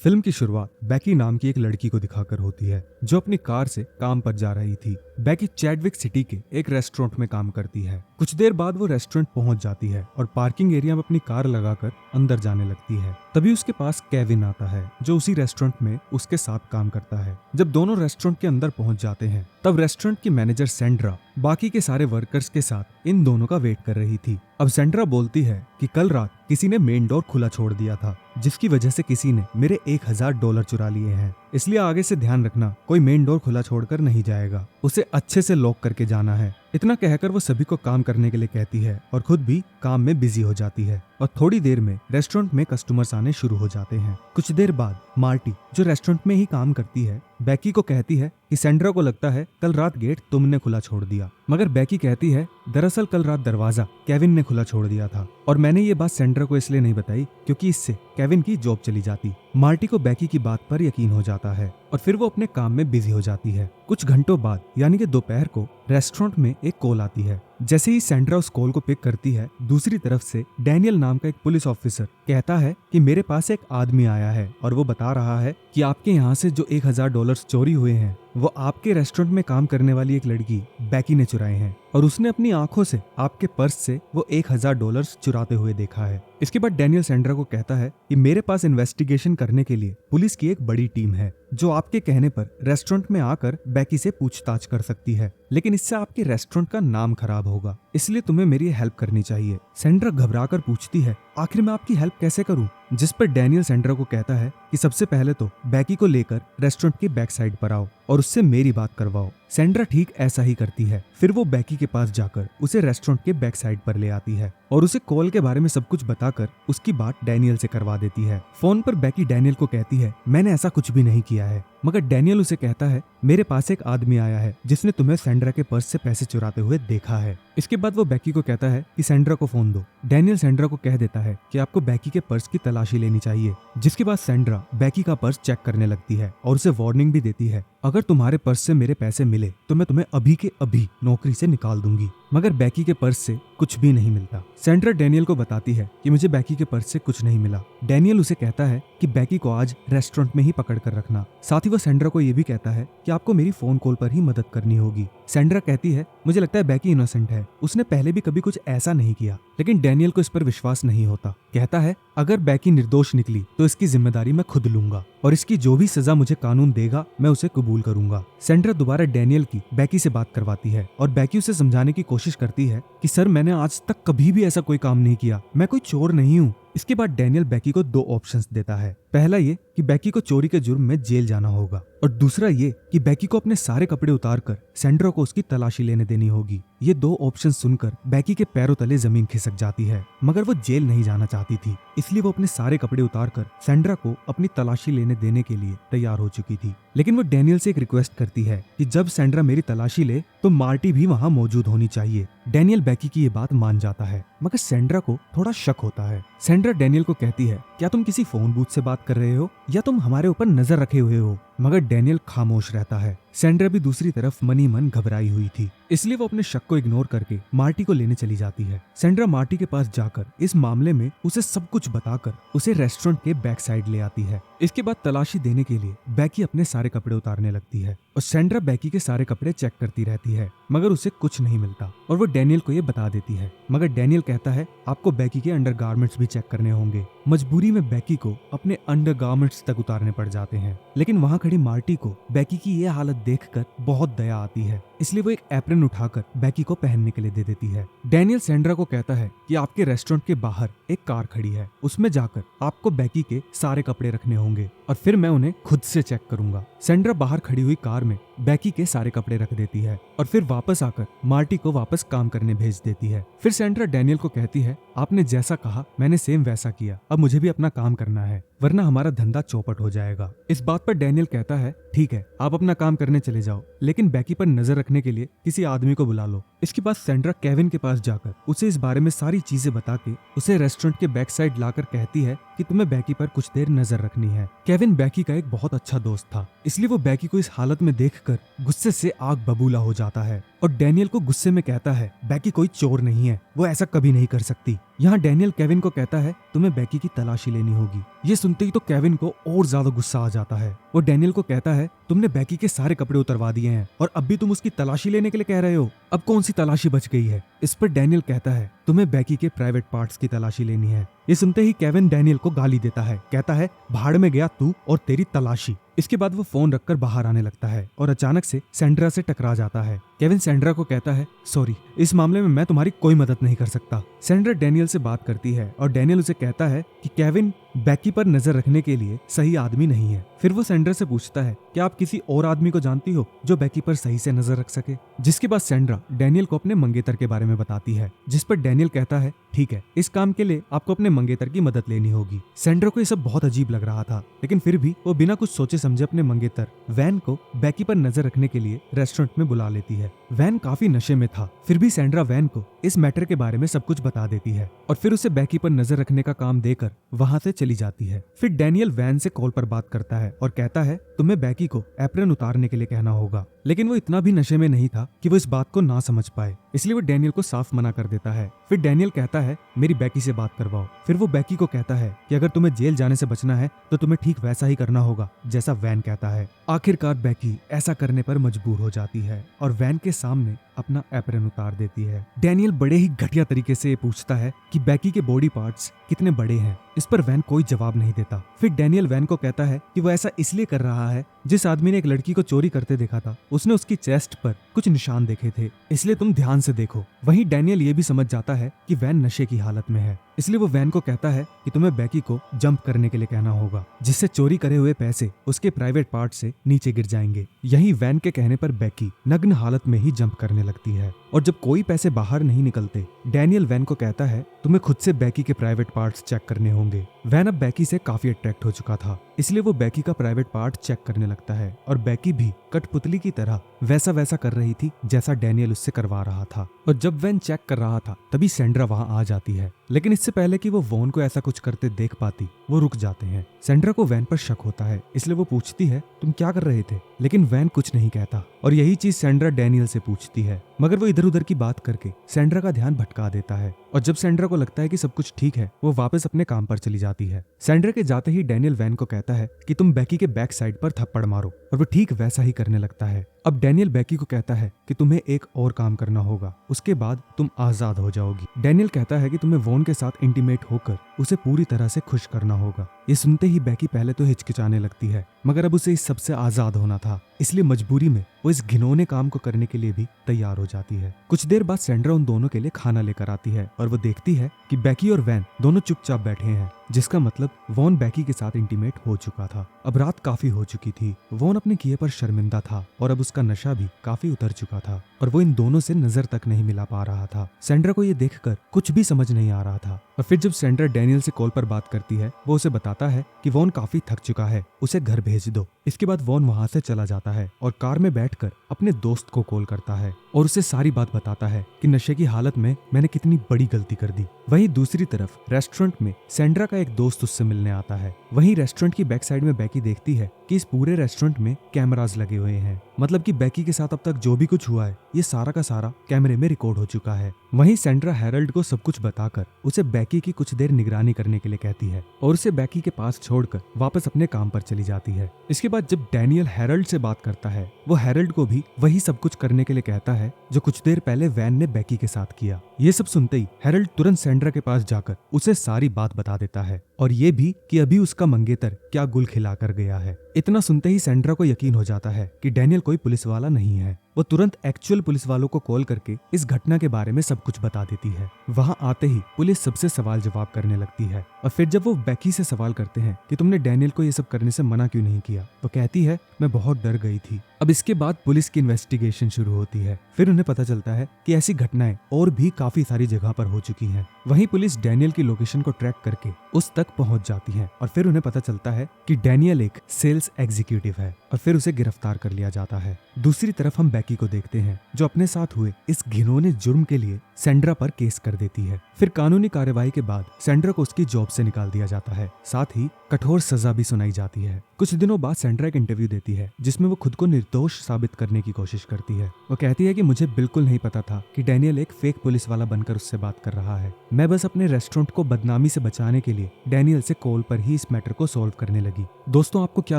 Film की शुरुआत बैकी नाम की एक लड़की को दिखाकर होती है जो अपनी कार से काम पर जा रही थी। बैकी चैडविक सिटी के एक रेस्टोरेंट में काम करती है। कुछ देर बाद वो रेस्टोरेंट पहुंच जाती है और पार्किंग एरिया में अपनी कार लगाकर अंदर जाने लगती है। तभी उसके पास केविन आता है जो उसी रेस्टोरेंट में उसके साथ काम करता है। जब दोनों रेस्टोरेंट के अंदर पहुंच जाते हैं तब रेस्टोरेंट की मैनेजर सेंड्रा बाकी के सारे वर्कर्स के साथ इन दोनों का वेट कर रही थी। अब सेंड्रा बोलती है कि कल रात किसी ने मेन डोर खुला छोड़ दिया था जिसकी वजह से किसी ने मेरे $1000 चुरा लिए हैं, इसलिए आगे से ध्यान रखना, कोई मेन डोर खुला छोड़कर नहीं जाएगा, उसे अच्छे से लॉक करके जाना है। इतना कहकर वो सभी को काम करने के लिए कहती है और खुद भी काम में बिजी हो जाती है और थोड़ी देर में रेस्टोरेंट में कस्टमर्स आने शुरू हो जाते हैं। कुछ देर बाद मार्टी जो रेस्टोरेंट में ही काम करती है बैकी को कहती है कि सेंड्रा को लगता है कल रात गेट तुमने खुला छोड़ दिया, मगर बैकी कहती है दरअसल कल रात दरवाजा केविन ने खुला छोड़ दिया था और मैंने ये बात सेंड्रा को इसलिए नहीं बताई क्योंकि इससे केविन की जॉब चली जाती। मार्टी को बैकी की बात पर यकीन हो जाता है और फिर वो अपने काम में बिजी हो जाती है। कुछ घंटों बाद यानी कि दोपहर को रेस्टोरेंट में एक कॉल आती है। जैसे ही सेंड्रा उस कॉल को पिक करती है दूसरी तरफ से डैनियल नाम का एक पुलिस ऑफिसर कहता है कि मेरे पास एक आदमी आया है और वो बता रहा है कि आपके यहाँ से जो $1000 चोरी हुए हैं वो आपके रेस्टोरेंट में काम करने वाली एक लड़की बैकी ने चुराए हैं और उसने अपनी आंखों से आपके पर्स से वो $1000 चुराते हुए देखा है। इसके बाद डैनियल सेंड्रा को कहता है कि मेरे पास इन्वेस्टिगेशन करने के लिए पुलिस की एक बड़ी टीम है जो आपके कहने पर रेस्टोरेंट में आकर बैकी से पूछताछ कर सकती है, लेकिन इससे आपके रेस्टोरेंट का नाम खराब होगा, इसलिए तुम्हें मेरी हेल्प करनी चाहिए। सेंड्रा घबराकर पूछती है आखिर मैं आपकी हेल्प कैसे करूं? जिस पर डैनियल सेंड्रा को कहता है कि सबसे पहले तो बैकी को लेकर रेस्टोरेंट की बैक साइड पर आओ और उससे मेरी बात करवाओ। सेंड्रा ठीक ऐसा ही करती है। फिर वो बैकी के पास जाकर उसे रेस्टोरेंट के बैक साइड पर ले आती है और उसे कॉल के बारे में सब कुछ बताकर उसकी बात डैनियल से करवा देती है। फोन पर बैकी डैनियल को कहती है मैंने ऐसा कुछ भी नहीं किया है, मगर डैनियल उसे कहता है मेरे पास एक आदमी आया है जिसने तुम्हें सेंड्रा के पर्स से पैसे चुराते हुए देखा है। इसके बाद वो बैकी को कहता है कि सेंड्रा को फोन दो। डैनियल सेंड्रा को कह देता है कि आपको बैकी के पर्स की तलाशी लेनी चाहिए, जिसके बाद सेंड्रा बैकी का पर्स चेक करने लगती है और उसे वार्निंग भी देती है अगर तुम्हारे पर्स से मेरे पैसे मिले तो मैं तुम्हें अभी के अभी नौकरी से निकाल दूंगी। मगर बैकी के पर्स से कुछ भी नहीं मिलता। सेंड्रा डैनियल को बताती है कि मुझे बैकी के पर्स से कुछ नहीं मिला। डैनियल उसे कहता है कि बैकी को आज रेस्टोरेंट में ही पकड़ कर रखना। साथ ही वो सेंड्रा को ये भी कहता है कि आपको मेरी फोन कॉल पर ही मदद करनी होगी। सेंड्रा कहती है मुझे लगता है बैकी इनोसेंट है, उसने पहले भी कभी कुछ ऐसा नहीं किया, लेकिन डैनियल को इस पर विश्वास नहीं होता। कहता है अगर बैकी निर्दोष निकली तो इसकी जिम्मेदारी मैं खुद लूंगा और इसकी जो भी सजा मुझे कानून देगा मैं उसे कबूल करूंगा। सेंड्रा दोबारा डैनियल की बैकी से बात करवाती है और बैकी उसे समझाने की कोशिश करती है कि सर मैंने आज तक कभी भी ऐसा कोई काम नहीं किया, मैं कोई चोर नहीं हूँ। इसके बाद डैनियल बैकी को 2 ऑप्शंस देता है। पहला ये कि बैकी को चोरी के जुर्म में जेल जाना होगा और दूसरा ये कि बैकी को अपने सारे कपड़े उतारकर सेंड्रा को उसकी तलाशी लेने देनी होगी। ये 2 ऑप्शन सुनकर बैकी के पैरों तले जमीन खिसक जाती है, मगर वो जेल नहीं जाना चाहती थी, इसलिए वो अपने सारे कपड़े उतारकर सेंड्रा को अपनी तलाशी लेने देने के लिए तैयार हो चुकी थी। लेकिन वो डैनियल से एक रिक्वेस्ट करती है कि जब सेंड्रा मेरी तलाशी ले तो मार्टी भी वहाँ मौजूद होनी चाहिए। डैनियल बैकी की ये बात मान जाता है, मगर सेंड्रा को थोड़ा शक होता है। सेंड्रा डैनियल को कहती है क्या तुम किसी फोन बूथ से बात कर रहे हो या तुम हमारे ऊपर नजर रखे हुए हो? मगर डैनियल खामोश रहता है। सेंड्रा भी दूसरी तरफ मनी मन घबराई हुई थी, इसलिए वो अपने शक को इग्नोर करके मार्टी को लेने चली जाती है। सेंड्रा मार्टी के पास जाकर इस मामले में उसे सब कुछ बताकर उसे रेस्टोरेंट के बैक साइड ले आती है। इसके बाद तलाशी देने के लिए बैकी अपने सारे कपड़े उतारने लगती है और सेंड्रा बैकी के सारे कपड़े चेक करती रहती है, मगर उसे कुछ नहीं मिलता और वो डैनियल को ये बता देती है। मगर डैनियल कहता है आपको बैकी के अंडरगारमेंट्स भी चेक करने होंगे। मजबूरी में बैकी को अपने अंडरगारमेंट्स तक उतारने पड़ जाते हैं, लेकिन वहाँ खड़ी मार्टी को बैकी की ये हालत देखकर बहुत दया आती है, इसलिए वो एक एप्रन उठाकर बैकी को पहनने के लिए दे देती है। डैनियल सेंड्रा को कहता है कि आपके रेस्टोरेंट के बाहर एक कार खड़ी है, उसमें जाकर आपको बैकी के सारे कपड़े रखने होंगे और फिर मैं उन्हें खुद से चेक करूंगा। सेंड्रा बाहर खड़ी हुई कार में बैकी के सारे कपड़े रख देती है और फिर वापस आकर मार्टी को वापस काम करने भेज देती है। फिर सेंड्रा डैनियल को कहती है आपने जैसा कहा मैंने सेम वैसा किया, अब मुझे भी अपना काम करना है वरना हमारा धंधा चौपट हो जाएगा। इस बात पर डैनियल कहता है ठीक है आप अपना काम करने चले जाओ, लेकिन बैकी पर नजर रखने के लिए किसी आदमी को बुला लो। इसके बाद सेंड्रा केविन के पास जाकर उसे इस बारे में सारी चीजें बता के उसे रेस्टोरेंट के बैक साइड लाकर कहती है कि तुम्हें बैकी पर कुछ देर नजर रखनी है। केविन बैकी का एक बहुत अच्छा दोस्त था, इसलिए वो बैकी को इस हालत में देखकर गुस्से से आग बबूला हो जाता है और डैनियल को गुस्से में कहता है बैकी कोई चोर नहीं है, वो ऐसा कभी नहीं कर सकती। यहाँ डैनियल केविन को कहता है तुम्हें बैकी की तलाशी लेनी होगी। ये सुनते ही तो केविन को और ज्यादा गुस्सा आ जाता है। वो डैनियल को कहता है तुमने बैकी के सारे कपड़े उतरवा दिए हैं और अब भी तुम उसकी तलाशी लेने के लिए कह रहे हो, अब कौन सी तलाशी बच गई है। इस पर डैनियल कहता है तुम्हें बैकी के प्राइवेट पार्ट्स की तलाशी लेनी है। ये सुनते ही केविन डैनियल को गाली देता है, कहता है भाड़ में गया तू और तेरी तलाशी। इसके बाद वो फोन रखकर बाहर आने लगता है और अचानक से सैंड्रा से टकरा जाता है। केविन सैंड्रा को कहता है सॉरी, इस मामले में मैं तुम्हारी कोई मदद नहीं कर सकता। सैंड्रा डैनियल से बात करती है और डैनियल उसे कहता है कि केविन बैकी पर नजर रखने के लिए सही आदमी नहीं है। फिर वो सैंड्रा से पूछता है क्या आप किसी और आदमी को जानती हो जो बैकी पर सही से नजर रख सके। जिसके बाद सैंड्रा डैनियल को अपने मंगेतर के बारे में बताती है, जिस पर डैनियल कहता है ठीक है, इस काम के लिए आपको अपने मंगेतर की मदद लेनी होगी। सैंड्रा को ये सब बहुत अजीब लग रहा था, लेकिन फिर भी वो बिना कुछ सोचे समझे अपने मंगेतर वैन को बैकी पर नजर रखने के लिए रेस्टोरेंट में बुला लेती है। वैन काफी नशे में था, फिर भी सैंड्रा वैन को इस मैटर के बारे में सब कुछ बता देती है और फिर उसे बैकी पर नजर रखने का काम देकर वहां से चली जाती है। फिर डैनियल वैन से कॉल पर बात करता है और कहता है तुम्हें बैकी को एप्रन उतारने के लिए कहना होगा, लेकिन वो इतना भी नशे में नहीं था कि वो इस बात को ना समझ पाए, इसलिए वो डैनियल को साफ मना कर देता है। फिर डैनियल कहता है मेरी बैकी से बात करवाओ। फिर वो बैकी को कहता है कि अगर तुम्हें जेल जाने से बचना है तो तुम्हें ठीक वैसा ही करना होगा जैसा वैन कहता है। आखिरकार बैकी ऐसा करने पर मजबूर हो जाती है और वैन के सामने अपना एप्रन उतार देती है। डैनियल बड़े ही घटिया तरीके से पूछता है कि बैकी के बॉडी पार्ट्स कितने बड़े हैं। इस पर वैन कोई जवाब नहीं देता। फिर डैनियल वैन को कहता है कि वो ऐसा इसलिए कर रहा है, जिस आदमी ने एक लड़की को चोरी करते देखा था उसने उसकी चेस्ट पर कुछ निशान देखे थे, इसलिए तुम ध्यान से देखो। वहीं डैनियल ये भी समझ जाता है कि वैन नशे की हालत में है, इसलिए वो वैन को कहता है कि तुम्हें बैकी को जंप करने के लिए कहना होगा, जिससे चोरी करे हुए पैसे उसके प्राइवेट पार्ट से नीचे गिर जाएंगे। यही वैन के कहने पर बैकी नग्न हालत में ही जंप करने लगती है और जब कोई पैसे बाहर नहीं निकलते डैनियल वैन को कहता है तुम्हें खुद से बैकी के प्राइवेट पार्ट्स चेक करने होंगे। वैन अब बैकी से काफी अट्रैक्ट हो चुका था, इसलिए वो बैकी का प्राइवेट पार्ट चेक करने लगता है और बैकी भी कठपुतली की तरह वैसा कर रही थी जैसा डैनियल उससे करवा रहा था। और जब वैन चेक कर रहा था तभी सैंड्रा वहां आ जाती है, लेकिन इससे पहले कि वो वॉन को ऐसा कुछ करते देख पाती वो रुक जाते हैं। सैंड्रा को वैन पर शक होता है, इसलिए वो पूछती है तुम क्या कर रहे थे, लेकिन वैन कुछ नहीं कहता और यही चीज सैंड्रा डैनियल से पूछती है, मगर वो इधर उधर की बात करके सैंड्रा का ध्यान भटका देता है और जब सैंड्रा को लगता है कि सब कुछ ठीक है वो वापस अपने काम पर चली जाती है। सैंड्रा के जाते ही डैनियल वैन को कहता है कि तुम बैकी के बैक साइड पर थप्पड़ मारो और वो ठीक वैसा ही करने लगता है। अब डैनियल बैकी को कहता है कि तुम्हें एक और काम करना होगा, उसके बाद तुम आजाद हो जाओगी। डैनियल कहता है कि तुम्हें वॉन के साथ इंटीमेट होकर उसे पूरी तरह से खुश करना होगा। ये सुनते ही बैकी पहले तो हिचकिचाने लगती है, मगर अब उसे इस सबसे आजाद होना था, इसलिए मजबूरी में वो इस घिनौने काम को करने के लिए भी तैयार हो जाती है। कुछ देर बाद सैंड्रा उन दोनों के लिए खाना लेकर आती है और वो देखती है कि बैकी और वैन दोनों चुपचाप बैठे हैं, जिसका मतलब वॉन बैकी के साथ इंटीमेट हो चुका था। अब रात काफी हो चुकी थी, वॉन अपने किए पर शर्मिंदा था और अब उसका नशा भी काफी उतर चुका था और वो इन दोनों से नजर तक नहीं मिला पा रहा था। सैंड्रा को ये देखकर कुछ भी समझ नहीं आ रहा था और फिर जब सैंड्रा डैनियल से कॉल पर बात करती है वो उसे बताता है कि वॉन काफी थक चुका है, उसे घर भेज दो। इसके बाद वॉन वहां से चला जाता है और कार में बैठकर अपने दोस्त को कॉल करता है और उसे सारी बात बताता है कि नशे की हालत में मैंने कितनी बड़ी गलती कर दी। वहीं दूसरी तरफ रेस्टोरेंट में सैंड्रा का एक दोस्त उससे मिलने आता है। वहीं रेस्टोरेंट की बैक साइड में बैकी देखती है कि इस पूरे रेस्टोरेंट में कैमरास लगे हुए हैं, मतलब कि बैकी के साथ अब तक जो भी कुछ हुआ है ये सारा का सारा कैमरे में रिकॉर्ड हो चुका है। वहीं सैंड्रा हैरल्ड को सब कुछ बताकर उसे बैकी की कुछ देर निगरानी करने के लिए कहती है और उसे बैकी के पास छोड़कर वापस अपने काम पर चली जाती है। इसके बाद जब डैनियल हैरल्ड से बात करता है वो हैरल्ड को भी वही सब कुछ करने के लिए कहता है जो कुछ देर पहले वैन ने बैकी के साथ किया। ये सब सुनते ही हैरल्ड तुरंत सैंड्रा के पास जाकर उसे सारी बात बता देता है और ये भी कि अभी उसका मंगेतर क्या गुल खिला कर गया है। इतना सुनते ही सैंड्रा को यकीन हो जाता है कि डैनियल कोई पुलिस वाला नहीं है। वो तुरंत एक्चुअल पुलिस वालों को कॉल करके इस घटना के बारे में सब कुछ बता देती है। वहां आते ही पुलिस सबसे सवाल जवाब करने लगती है और फिर जब वो बैकी से सवाल करते हैं कि तुमने डैनियल को ये सब करने से मना क्यों नहीं किया, वो कहती है मैं बहुत डर गई थी। अब इसके बाद पुलिस की इन्वेस्टिगेशन शुरू होती है। फिर उन्हें पता चलता है कि ऐसी घटनाएं और भी काफी सारी जगह पर हो चुकी हैं। वहीं पुलिस डैनियल की लोकेशन को ट्रैक करके उस तक पहुंच जाती है और फिर उन्हें पता चलता है कि डैनियल एक सेल्स एग्जीक्यूटिव है और फिर उसे गिरफ्तार कर लिया जाता है। दूसरी तरफ हम बैकी को देखते हैं जो अपने साथ हुए इस घिनौने जुर्म के लिए सैंड्रा पर केस कर देती है। फिर कानूनी कार्रवाई के बाद सैंड्रा को उसकी जॉब से निकाल दिया जाता है, साथ ही कठोर सजा भी सुनाई जाती है। कुछ दिनों बाद सैंड्रा एक इंटरव्यू देती है जिसमें वो खुद को निर्दोष साबित करने की कोशिश करती है। वो कहती है कि मुझे बिल्कुल नहीं पता था कि डैनियल एक फेक पुलिस वाला बनकर उससे बात कर रहा है। मैं बस अपने रेस्टोरेंट को बदनामी से बचाने के लिए डैनियल से कॉल पर ही इस मैटर को सॉल्व करने लगी। दोस्तों, आपको क्या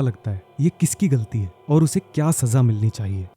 लगता है ये किसकी गलती है और उसे क्या सजा मिलनी चाहिए?